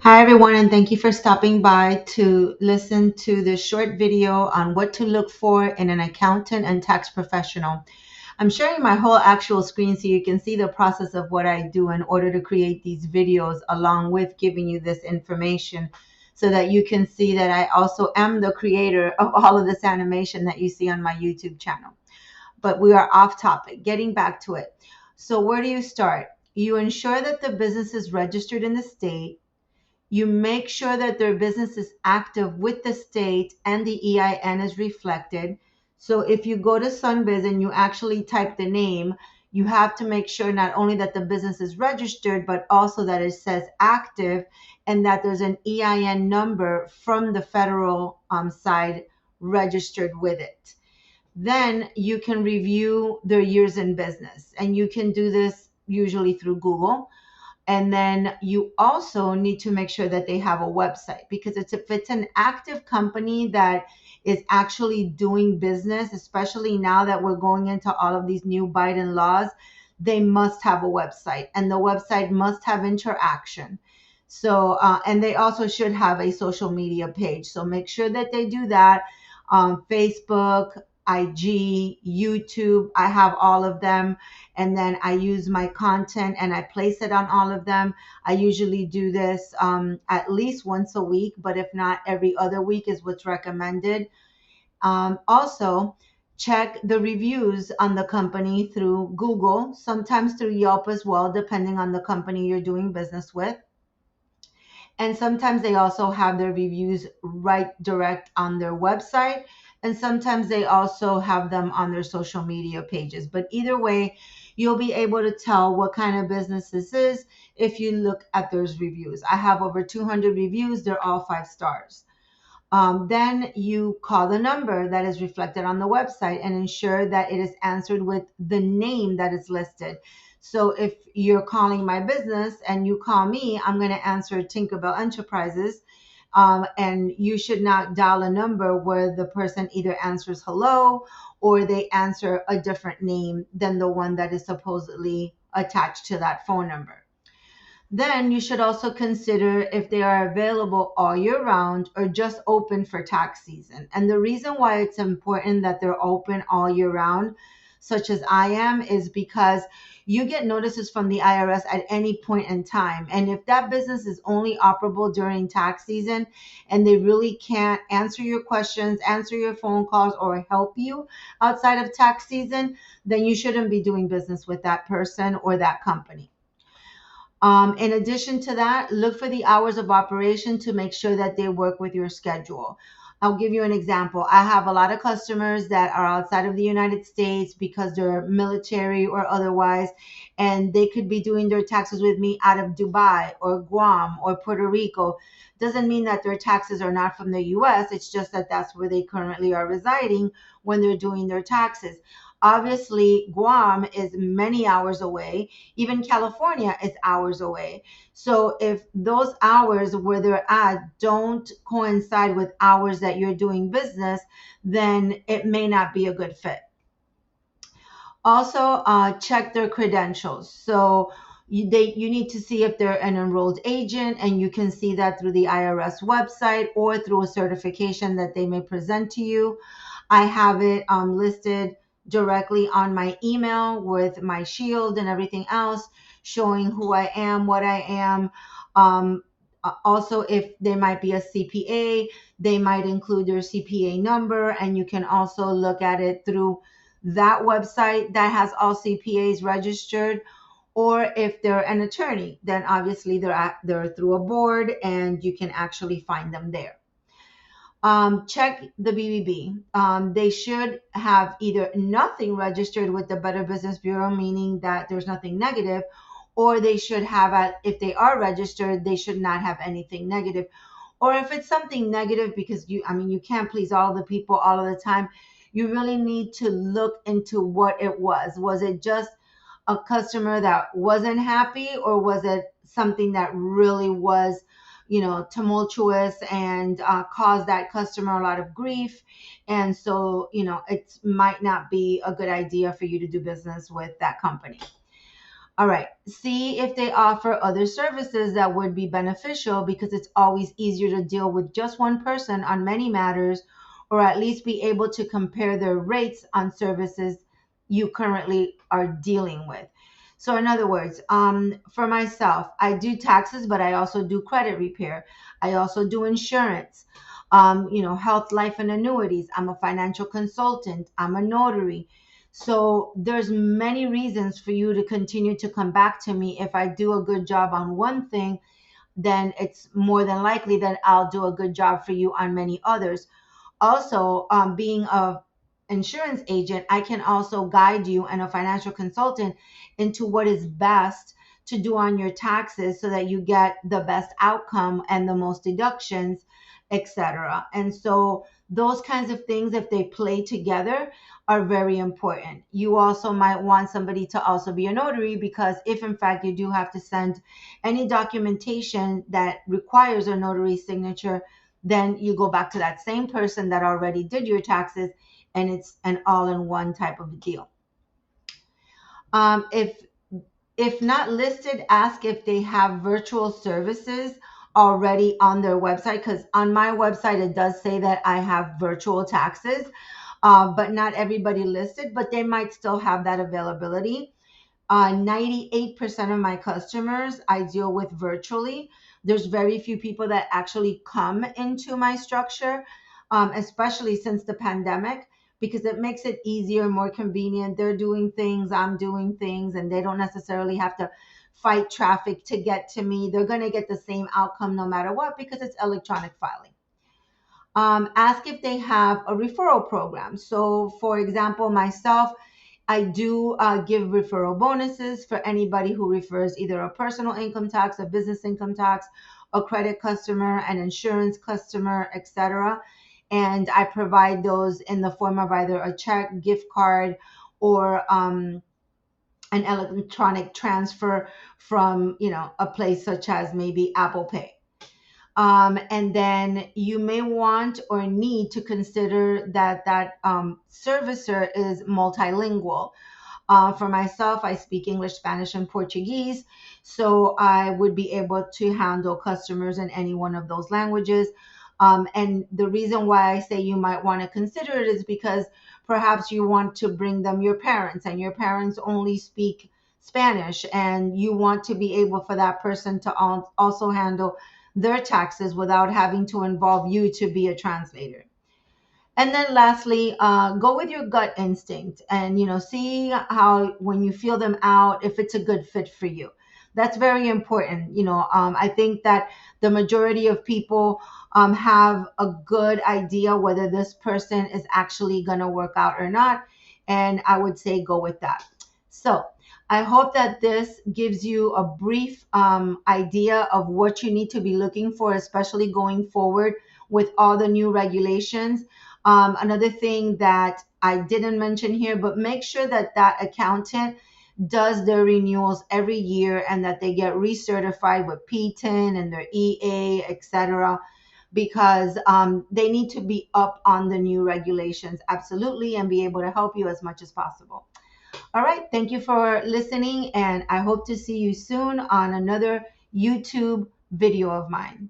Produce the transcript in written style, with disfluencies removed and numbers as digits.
Hi, everyone, and thank you for stopping by to listen to this short video on what to look for in an accountant and tax professional. I'm sharing my whole actual screen so you can see the process of what I do in order to create these videos, along with giving you this information so that you can see that I also am the creator of all of this animation that you see on my YouTube channel. But we are off topic, getting back to it. So, where do you start? You ensure that the business is registered in the state. You make sure that their business is active with the state and the EIN is reflected. So if you go to Sunbiz and you actually type the name, you have to make sure not only that the business is registered, but also that it says active and that there's an EIN number from the federal side registered with it. Then you can review their years in business, and you can do this usually through Google. And then you also need to make sure that they have a website, because if it's an active company that is actually doing business, especially now that we're going into all of these new Biden laws, they must have a website, and the website must have interaction. So, and they also should have a social media page. So make sure that they do that. Facebook, IG, YouTube, I have all of them, and then I use my content and I place it on all of them. I usually do this at least once a week, but if not, every other week is what's recommended. Also, check the reviews on the company through Google, sometimes through Yelp as well, depending on the company you're doing business with. And sometimes they also have their reviews right direct on their website. And sometimes they also have them on their social media pages. But either way, you'll be able to tell what kind of business this is if you look at those reviews. I have over 200 reviews, they're all 5 stars. Then you call the number that is reflected on the website and ensure that it is answered with the name that is listed. So if you're calling my business and you call me, I'm going to answer Tinkerbell Enterprises. And you should not dial a number where the person either answers hello or they answer a different name than the one that is supposedly attached to that phone number. Then you should also consider if they are available all year round or just open for tax season. And the reason why it's important that they're open all year round, such as I am, is because you get notices from the IRS at any point in time. And if that business is only operable during tax season and they really can't answer your questions, answer your phone calls, or help you outside of tax season, then you shouldn't be doing business with that person or that company. In addition to that, look for the hours of operation to make sure that they work with your schedule. I'll give you an example. I have a lot of customers that are outside of the United States because they're military or otherwise, and they could be doing their taxes with me out of Dubai or Guam or Puerto Rico. Doesn't mean that their taxes are not from the US. It's just that that's where they currently are residing when they're doing their taxes. Obviously, Guam is many hours away. Even California is hours away. So if those hours where they're at don't coincide with hours that you're doing business, then it may not be a good fit. Also, check their credentials. So you need to see if they're an enrolled agent, and you can see that through the IRS website or through a certification that they may present to you. I have it listed directly on my email with my shield and everything else, showing who I am, what I am. Also, if there might be a CPA, they might include their CPA number, and you can also look at it through that website that has all CPAs registered. Or if they're an attorney, then obviously they're through a board, and you can actually find them there. Check the BBB. They should have either nothing registered with the Better Business Bureau, meaning that there's nothing negative, or they should have, if they are registered, they should not have anything negative. Or if it's something negative, because you can't please all the people all of the time, you really need to look into what it was. Was it just a customer that wasn't happy, or was it something that really was, tumultuous and caused that customer a lot of grief? And so, it might not be a good idea for you to do business with that company. All right. See if they offer other services that would be beneficial, because it's always easier to deal with just one person on many matters, or at least be able to compare their rates on services you currently are dealing with. So, in other words, for myself, I do taxes, but I also do credit repair. I also do insurance, health, life, and annuities. I'm a financial consultant. I'm a notary. So there's many reasons for you to continue to come back to me. If I do a good job on one thing, then it's more than likely that I'll do a good job for you on many others. Also, being a insurance agent, I can also guide you, and a financial consultant, into what is best to do on your taxes so that you get the best outcome and the most deductions, etc. And so those kinds of things, if they play together, are very important. You also might want somebody to also be a notary, because if in fact you do have to send any documentation that requires a notary signature, then you go back to that same person that already did your taxes, and it's an all-in-one type of deal. If not listed, ask if they have virtual services already on their website, because on my website it does say that I have virtual taxes, but not everybody listed, but they might still have that availability. 98% of my customers I deal with virtually. There's very few people that actually come into my structure, especially since the pandemic, because it makes it easier, more convenient. They're doing things, I'm doing things, and they don't necessarily have to fight traffic to get to me. They're going to get the same outcome no matter what, because it's electronic filing. Ask if they have a referral program. So, for example, myself, I do give referral bonuses for anybody who refers either a personal income tax, a business income tax, a credit customer, an insurance customer, etc. And I provide those in the form of either a check, gift card, or an electronic transfer from a place such as maybe Apple Pay. And then you may want or need to consider that servicer is multilingual. For myself, I speak English, Spanish, and Portuguese, so I would be able to handle customers in any one of those languages. And the reason why I say you might want to consider it is because perhaps you want to bring them your parents, and your parents only speak Spanish, and you want to be able for that person to also handle their taxes without having to involve you to be a translator. And then lastly, go with your gut instinct, and see how, when you feel them out, if it's a good fit for you. That's very important. I think that the majority of people have a good idea whether this person is actually going to work out or not, and I would say go with that. So I hope that this gives you a brief idea of what you need to be looking for, especially going forward with all the new regulations. Another thing that I didn't mention here, but make sure that that accountant does their renewals every year, and that they get recertified with PTIN and their EA, etc., because they need to be up on the new regulations, absolutely, and be able to help you as much as possible. All right, thank you for listening, and I hope to see you soon on another YouTube video of mine.